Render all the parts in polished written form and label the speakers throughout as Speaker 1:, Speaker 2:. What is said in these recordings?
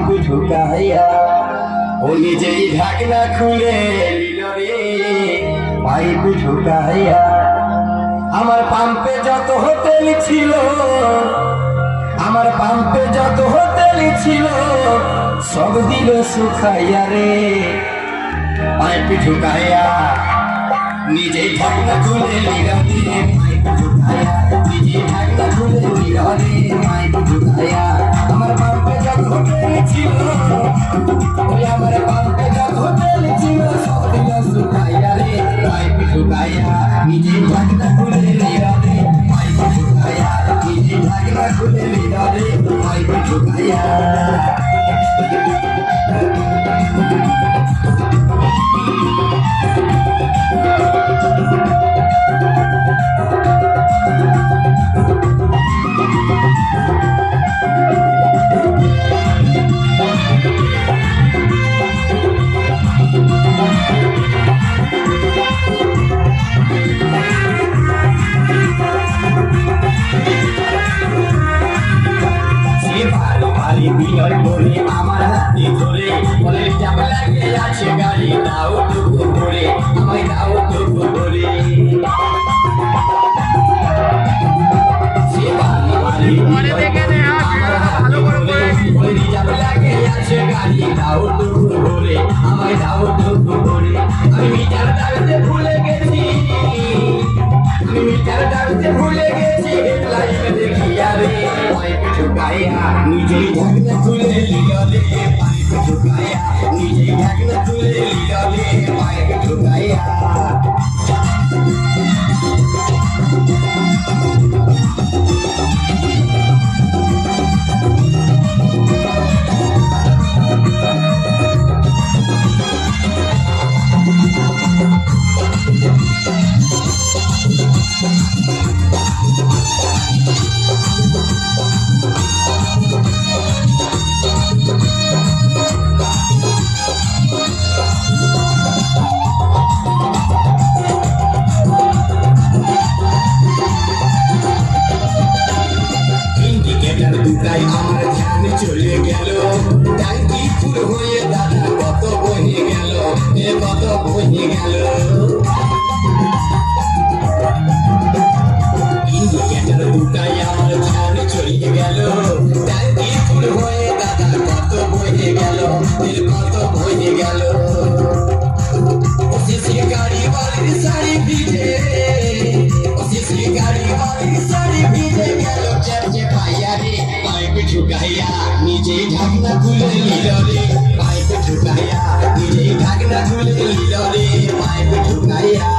Speaker 1: Pipe ঢুকাইয়া ও নিজেই ঢাকনা খুলে নিল রে পাইপ ঢুকাইয়া। আমার পাম্পে যত হোটেল ছিল, আমার পাম্পে যত হোটেল ছিল সব দিল শুকাইয়া রে পাইপ ঢুকাইয়া। নিজেই ঢাকনা খুলে নিল রে পাইপ ঢুকাইয়া, নিজেই ঢাকনা খুলে নিল রে পাইপ ঢুকাইয়া। আমার পাম্পে যত হোটেল ছিল, ওই আমার পাম্পে যত হোটেল ছিল সব দিল শুকাইয়া রে পাইপ ঢুকাইয়া। নিজেই ঢাকনা খুলে নিল রে পাইপ ঢুকাইয়া, নিজেই ঢাকনা খুলে নিল রে পাইপ ঢুকাইয়া। বিনয় বলে আমার হাতে ধরে বলে যাব লাগে আছে গাড়ি দাও টুকু করে আমায় দাও টুকু করে। সে বাড়ি বাড়ি আমার হাতে ধরে বলে যাব লাগে আছে গাড়ি দাও টুকু করে আমায় দাও টুকু করে। আমি মিটার ডালতে ভুলে গেছি, আমি মিটার ডালতে ভুলে গেছি লাইফে দেখি আরে পাইপ ঢুকাইয়া। নিজেই ঢাকনা খুলে নিল রে পাইপ ঢুকাইয়া, নিজেই ঢাকনা খুলে নিল রে পাইপ ঢুকাইয়া। দুটাই আমার ধ্যান চলে গেল, ট্যাঙ্কি ফুল হয়ে দাদা কত বহে গেল, কত বহে গেল। ইন্ডিকেটর দুটাই আমার ধ্যান চলে গেল, ট্যাঙ্কি ফুল হয়ে দাদা কত বহে গেল, কত বহে গেল। ওসিসি গাড়ি বাড়ির শাড়ি ভিজে, ওসিসি গাড়ি বাড়ির শাড়ি ভিজে গেল চেপচে পাইয়া রে পাইপ ঢুকাইয়া। নিজেই ঢাকনা খুলে নিল রে পাইপ ঢুকাইয়া, নিজেই ঢাকনা খুলে নিল রে পাইপ ঢুকাইয়া।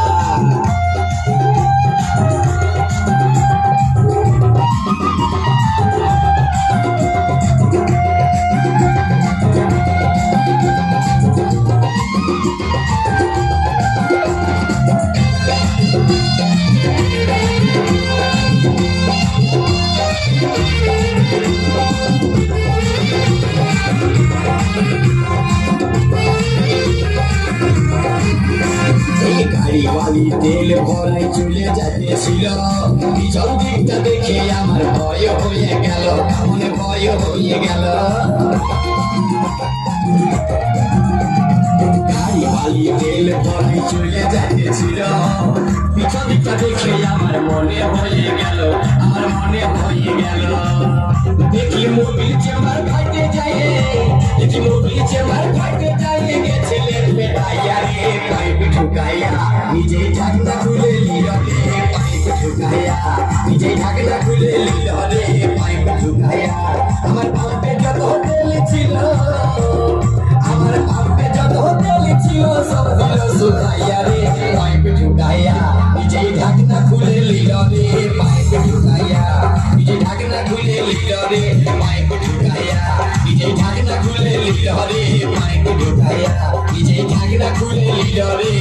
Speaker 1: গাড়িওয়ালি তেল ভরাই চলে যাইতেছিল, পিছন দিকটা দেখে আমার ভয় হয়ে গেল, মনে ভয় হয়ে গেল। গাড়িওয়ালি তেল ভরাই চলে যাইতেছিল, পিছন দিকটা দেখে আমার মনে হয়ে গেল, আমার মনে হয়ে গেল। দেখি মোবিল চেম্বার ফাইটে যায়, দেখি মোবিল চেম্বার ফাইটে যায়, গেছিলে বেটাইয়া রে পাইপ ঢুকাইয়া। নিজেই ঢাকনা খুলে নিল রে পাইপ ঢুকাইয়া, নিজেই ঢাকনা খুলে নিল রে পাইপ ঢুকাইয়া। আমার পাম্পে যত হোটেল ছিল, আমার পাম্পে যত হোটেল ছিল সব দিল শুকাইয়া রে পাইপ ঢুকাইয়া। নিজেই ঢাকনা খুলে নিল রে পাইপ ঢুকাইয়া, নিজেই ঢাকনা খুলে নিল রে পাইপ ঢুকাইয়া, নিজেই ঢাকনা খুলে নিল রে পাইপ ঢুকাইয়া, নিজেই ঢাকনা খুলে নিল রে